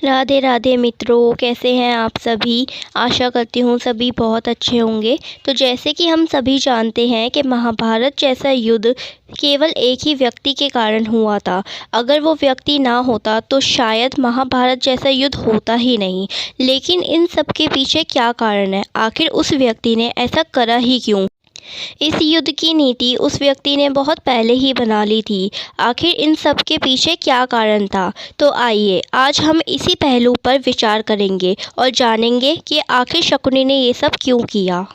राधे राधे मित्रों, कैसे हैं आप सभी। आशा करती हूँ सभी बहुत अच्छे होंगे। तो जैसे कि हम सभी जानते हैं कि महाभारत जैसा युद्ध केवल एक ही व्यक्ति के कारण हुआ था। अगर वो व्यक्ति ना होता तो शायद महाभारत जैसा युद्ध होता ही नहीं। लेकिन इन सब के पीछे क्या कारण है, आखिर उस व्यक्ति ने ऐसा करा ही क्यों। इस युद्ध की नीति उस व्यक्ति ने बहुत पहले ही बना ली थी। आखिर इन सब के पीछे क्या कारण था, तो आइए आज हम इसी पहलू पर विचार करेंगे और जानेंगे कि आखिर शकुनी ने ये सब क्यों किया।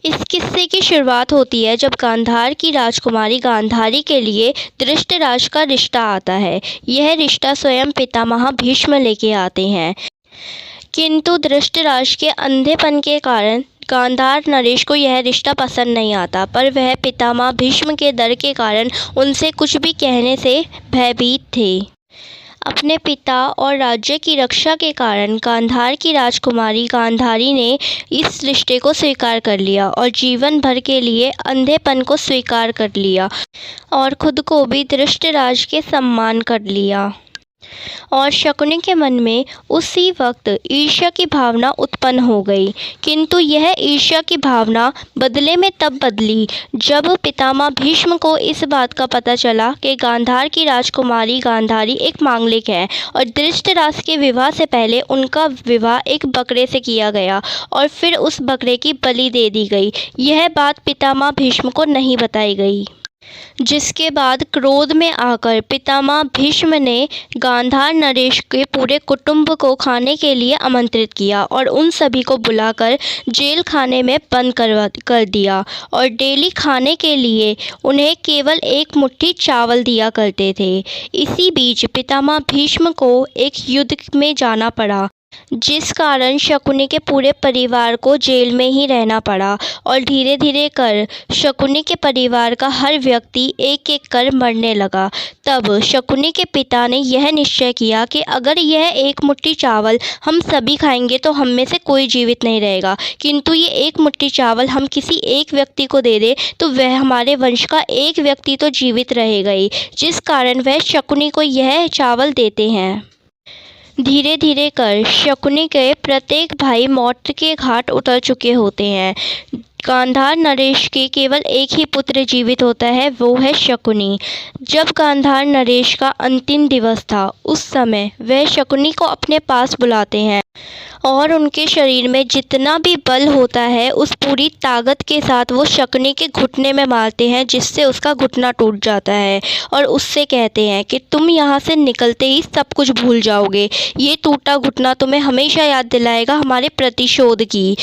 इस किस्से की शुरुआत होती है जब गांधार की राजकुमारी गांधारी के लिए धृतराष्ट्र का रिश्ता आता है। यह रिश्ता स्वयं पितामह भीष्म लेके आते हैं, किंतु धृतराष्ट्र के अंधेपन के कारण गांधार नरेश को यह रिश्ता पसंद नहीं आता, पर वह पितामह भीष्म के डर के कारण उनसे कुछ भी कहने से भयभीत थे। अपने पिता और राज्य की रक्षा के कारण गांधार की राजकुमारी गांधारी ने इस रिश्ते को स्वीकार कर लिया और जीवन भर के लिए अंधेपन को स्वीकार कर लिया और खुद को भी धृतराष्ट्र के सम्मान कर लिया। और शकुनी के मन में उसी वक्त ईर्ष्या की भावना उत्पन्न हो गई, किंतु यह ईर्ष्या की भावना बदले में तब बदली जब पितामह भीष्म को इस बात का पता चला कि गांधार की राजकुमारी गांधारी एक मांगलिक है और धृतराष्ट्र के विवाह से पहले उनका विवाह एक बकरे से किया गया और फिर उस बकरे की बलि दे दी गई। यह बात पितामह भीष्म को नहीं बताई गई, जिसके बाद क्रोध में आकर पितामह भीष्म ने गांधार नरेश के पूरे कुटुंब को खाने के लिए आमंत्रित किया और उन सभी को बुलाकर जेल खाने में बंद कर दिया और डेली खाने के लिए उन्हें केवल एक मुट्ठी चावल दिया करते थे। इसी बीच पितामह भीष्म को एक युद्ध में जाना पड़ा, जिस कारण शकुनी के पूरे परिवार को जेल में ही रहना पड़ा और धीरे धीरे कर शकुनी के परिवार का हर व्यक्ति एक एक कर मरने लगा। तब शकुनी के पिता ने यह निश्चय किया कि अगर यह एक मुट्ठी चावल हम सभी खाएंगे तो हम में से कोई जीवित नहीं रहेगा, किंतु ये एक मुट्ठी चावल हम किसी एक व्यक्ति को दे दे तो वह हमारे वंश का एक व्यक्ति तो जीवित रहेगा ही, जिस कारण वह शकुनी को यह चावल देते हैं। धीरे धीरे कर शकुनी के प्रत्येक भाई मौत के घाट उतर चुके होते हैं। गांधार नरेश के केवल एक ही पुत्र जीवित होता है, वो है शकुनी। जब गांधार नरेश का अंतिम दिवस था, उस समय वह शकुनी को अपने पास बुलाते हैं और उनके शरीर में जितना भी बल होता है उस पूरी ताकत के साथ वो शकुनी के घुटने में मारते हैं, जिससे उसका घुटना टूट जाता है और उससे कहते हैं कि तुम यहाँ से निकलते ही सब कुछ भूल जाओगे। ये टूटा घुटना तुम्हें हमेशा याद दिलाएगा हमारे प्रतिशोध की,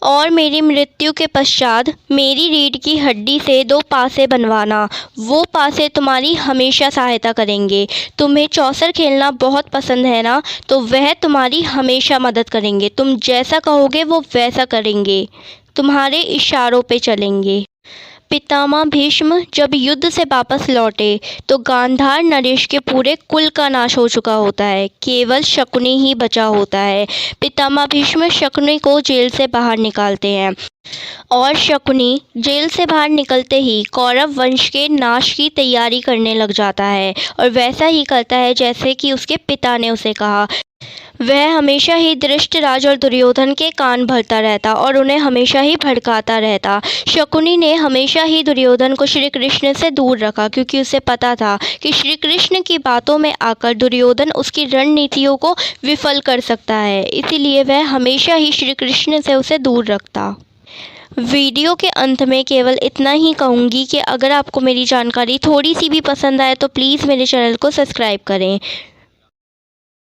और मेरी मृत्यु के पश्चात मेरी रीढ़ की हड्डी से 2 पासे बनवाना। वो पासे तुम्हारी हमेशा सहायता करेंगे। तुम्हें चौसर खेलना बहुत पसंद है ना, तो वह तुम्हारी हमेशा मदद करेंगे। तुम जैसा कहोगे वो वैसा करेंगे, तुम्हारे इशारों पे चलेंगे। पितामह भीष्म जब युद्ध से वापस लौटे तो गांधार नरेश के पूरे कुल का नाश हो चुका होता है, केवल शकुनी ही बचा होता है। पितामह भीष्म शकुनी को जेल से बाहर निकालते हैं और शकुनी जेल से बाहर निकलते ही कौरव वंश के नाश की तैयारी करने लग जाता है और वैसा ही करता है जैसे कि उसके पिता ने उसे कहा। वह हमेशा ही धृतराष्ट्र और दुर्योधन के कान भरता रहता और उन्हें हमेशा ही भड़काता रहता। शकुनी ने हमेशा ही दुर्योधन को श्री कृष्ण से दूर रखा, क्योंकि उसे पता था कि श्री कृष्ण की बातों में आकर दुर्योधन उसकी रणनीतियों को विफल कर सकता है, इसीलिए वह हमेशा ही श्री कृष्ण से उसे दूर रखता। वीडियो के अंत में केवल इतना ही कहूँगी कि अगर आपको मेरी जानकारी थोड़ी सी भी पसंद आए तो प्लीज़ मेरे चैनल को सब्सक्राइब करें।